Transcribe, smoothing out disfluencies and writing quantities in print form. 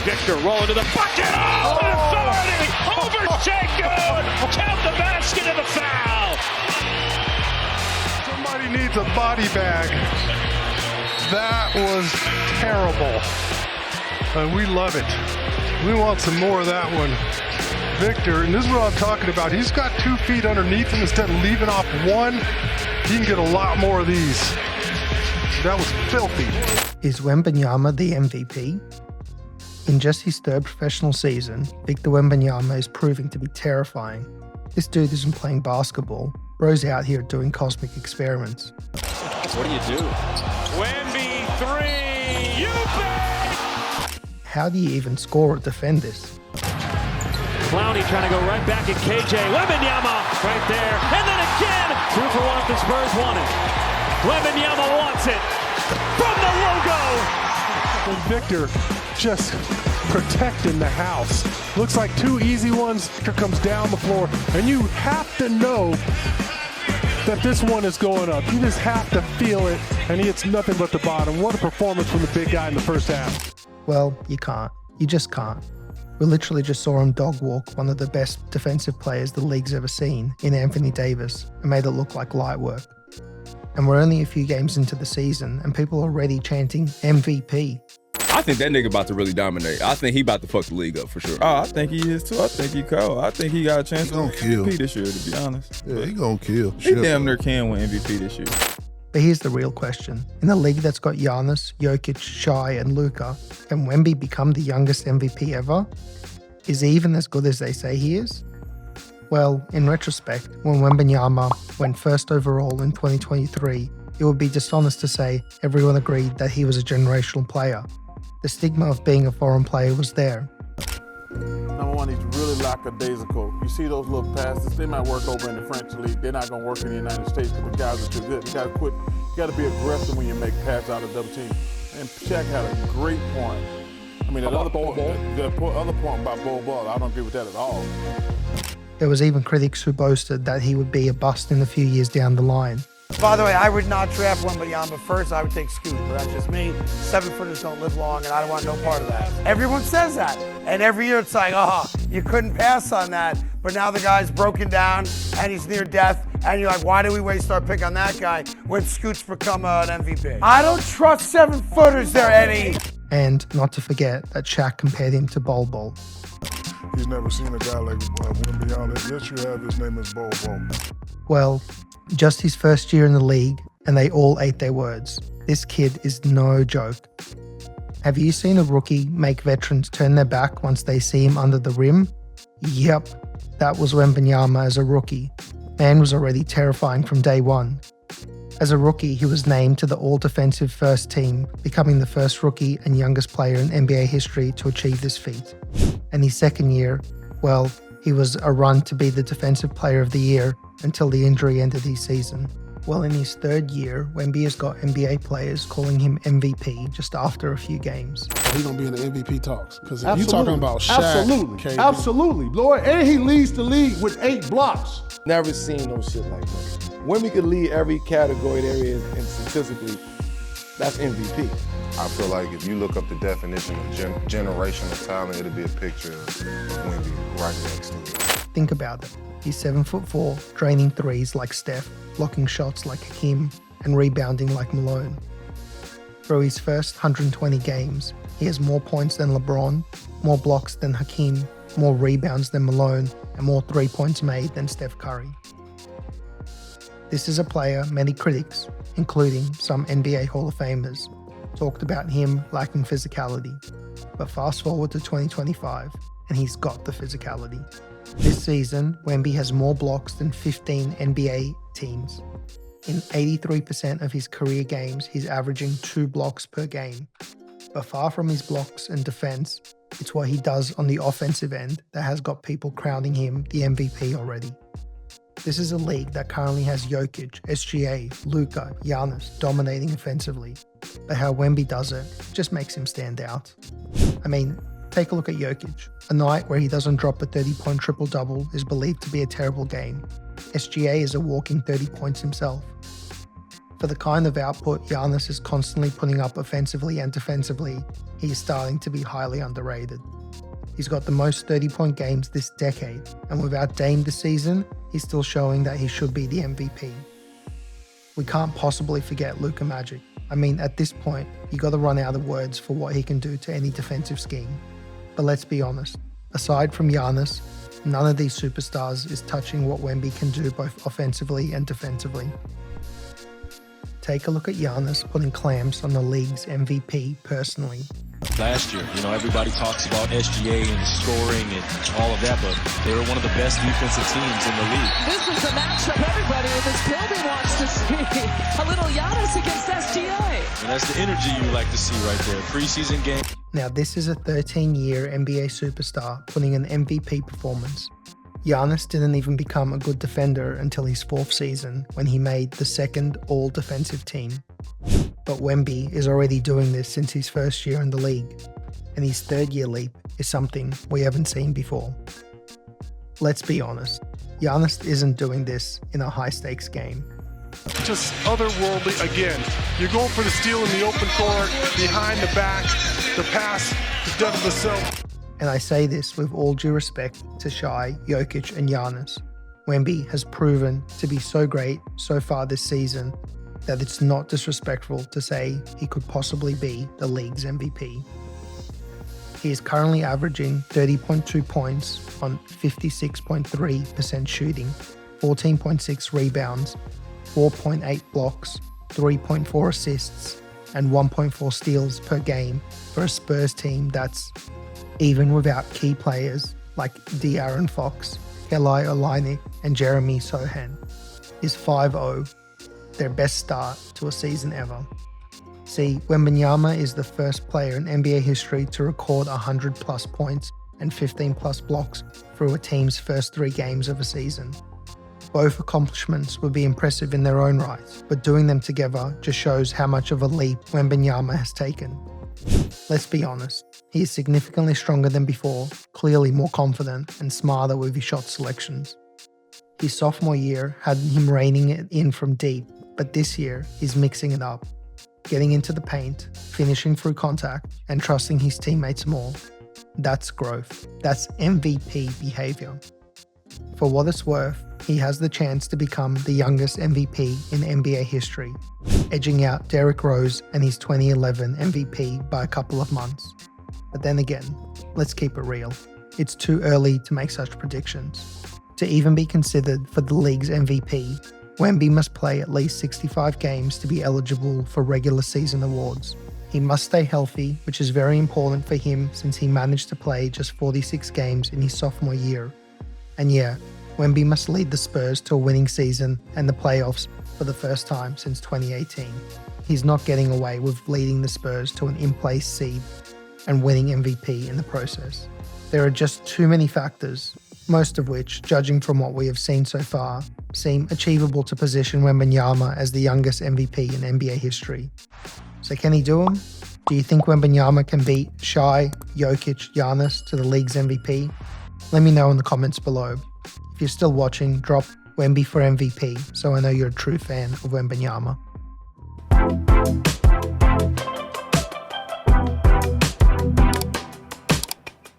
Victor rolling to the bucket. Oh, authority over Sengun. Count the basket and the foul. Somebody needs a body bag. That was terrible. And we love it. We want some more of that one. Victor, and this is what I'm talking about. He's got 2 feet underneath him instead of leaving off one. He can get a lot more of these. That was filthy. Is Wembanyama the MVP? In just his 3rd professional season, Victor Wembanyama is proving to be terrifying. This dude isn't playing basketball. Bro's out here doing cosmic experiments. What do you do? Wemby 3. You bet! How do you even score or defend this? Clowney trying to go right back at KJ. Wembanyama right there. And then again. 2 for 1 if the Spurs want it. Wembanyama wants it. From the logo. And Victor just protecting the house. Looks like 2 easy ones. Victor comes down the floor. And you have to know that this one is going up. You just have to feel it. And he hits nothing but the bottom. What a performance from the big guy in the first half. Well, you can't. You just can't. We literally just saw him dog walk one of the best defensive players the league's ever seen in Anthony Davis and made it look like light work. And we're only a few games into the season and people are already chanting MVP. I think that nigga about to really dominate. I think he about to fuck the league up for sure. Oh, I think he is too. I think he cold. I think he got a chance to MVP this year, to be honest. Yeah, he gonna kill. He damn near can win MVP this year. But here's the real question. In a league that's got Giannis, Jokic, Shai, and Luka, can Wemby become the youngest MVP ever? Is he even as good as they say he is? Well, in retrospect, when Wembanyama went 1st overall in 2023, it would be dishonest to say everyone agreed that he was a generational player. The stigma of being a foreign player was there. Number one, he's really lackadaisical. You see those little passes, they might work over in the French league. They're not going to work in the United States because the guys are too good. You got to quit. You got to be aggressive when you make passes out of double team. And Shaq had a great point. I mean, that other point about Bol Bol, I don't agree with that at all. There was even critics who boasted that he would be a bust in a few years down the line. By the way, I would not draft Wembanyama first. I would take Scoot, but that's just me. 7-footers don't live long, and I don't want no part of that. Everyone says that, and every year it's like, oh, you couldn't pass on that. But now the guy's broken down, and he's near death, and you're like, why did we waste our pick on that guy when Scoot's become an MVP? I don't trust 7-footers there, Eddie. And not to forget that Shaq compared him to Bol Bol. He's never seen a guy like Wembanyama. Yes, you have. His name is Bol Bol. Well, just his first year in the league, and they all ate their words. This kid is no joke. Have you seen a rookie make veterans turn their back once they see him under the rim? Yep, that was Wembanyama as a rookie. Man was already terrifying from day one. As a rookie, he was named to the all-defensive first team, becoming the first rookie and youngest player in NBA history to achieve this feat. And his second year, well, he was a run to be the defensive player of the year until the injury ended his season. Well, in his 3rd year, Wemby has got NBA players calling him MVP just after a few games. He's going to be in the MVP talks. Because if you're talking about Shaq, Absolutely. KD. Absolutely, Lord. And he leads the league with 8 blocks. Never seen no shit like that. Wemby could lead every category there is, and statistically, that's MVP. I feel like if you look up the definition of generational talent, it'll be a picture of Wemby right next to it. Think about it. He's 7'4", draining threes like Steph, blocking shots like Hakim, and rebounding like Malone. Through his first 120 games, he has more points than LeBron, more blocks than Hakim, more rebounds than Malone, and more 3-points made than Steph Curry. This is a player many critics, including some NBA Hall of Famers, talked about him lacking physicality. But fast forward to 2025, and he's got the physicality. This season, Wemby has more blocks than 15 NBA teams. In 83% of his career games, he's averaging 2 blocks per game. But far from his blocks and defense, it's what he does on the offensive end that has got people crowning him the MVP already. This is a league that currently has Jokic, SGA, Luka, Giannis dominating offensively. But how Wemby does it just makes him stand out. I mean, take a look at Jokic. A night where he doesn't drop a 30-point triple-double is believed to be a terrible game. SGA is a walking 30 points himself. For the kind of output Giannis is constantly putting up offensively and defensively, he is starting to be highly underrated. He's got the most 30-point games this decade, and without Dame this season, he's still showing that he should be the MVP. We can't possibly forget Luka Magic. I mean, at this point, you gotta run out of words for what he can do to any defensive scheme. But let's be honest, aside from Giannis, none of these superstars is touching what Wemby can do both offensively and defensively. Take a look at Giannis putting clamps on the league's MVP personally. Last year, everybody talks about SGA and scoring and all of that, but they were one of the best defensive teams in the league. This is the matchup everybody in this building wants to see. A little Giannis against SGA. And that's the energy you like to see right there. Preseason game. Now this is a 13-year NBA superstar putting an MVP performance. Giannis didn't even become a good defender until his 4th season when he made the 2nd all-defensive team. But Wemby is already doing this since his 1st year in the league, and his 3rd-year leap is something we haven't seen before. Let's be honest, Giannis isn't doing this in a high-stakes game. Just otherworldly again. You're going for the steal in the open court, behind the back, the pass, the depth of the cell. And I say this with all due respect to Shai, Jokic, and Giannis. Wemby has proven to be so great so far this season that it's not disrespectful to say he could possibly be the league's MVP. He is currently averaging 30.2 points on 56.3% shooting, 14.6 rebounds, 4.8 blocks, 3.4 assists, and 1.4 steals per game for a Spurs team that's, even without key players like De'Aaron Fox, Kelly Olynyk, and Jeremy Sohan, is 5-0, their best start to a season ever. See, Wembanyama is the first player in NBA history to record 100 plus points and 15 plus blocks through a team's first 3 games of a season. Both accomplishments would be impressive in their own right, but doing them together just shows how much of a leap Wembanyama has taken. Let's be honest, he is significantly stronger than before, clearly more confident and smarter with his shot selections. His sophomore year had him reining it in from deep, but this year he's mixing it up, getting into the paint, finishing through contact, and trusting his teammates more. That's growth. That's MVP behavior. For what it's worth, he has the chance to become the youngest MVP in NBA history, edging out Derrick Rose and his 2011 MVP by a couple of months. But then again, let's keep it real. It's too early to make such predictions. To even be considered for the league's MVP, Wemby must play at least 65 games to be eligible for regular season awards. He must stay healthy, which is very important for him since he managed to play just 46 games in his sophomore year. And yeah, Wemby must lead the Spurs to a winning season and the playoffs for the first time since 2018. He's not getting away with leading the Spurs to an in-place seed and winning MVP in the process. There are just too many factors, most of which, judging from what we have seen so far, seem achievable to position Wembanyama as the youngest MVP in NBA history. So can he do them? Do you think Wembanyama can beat Shai, Jokic, Giannis to the league's MVP? Let me know in the comments below. If you're still watching, drop Wemby for MVP so I know you're a true fan of Wembanyama.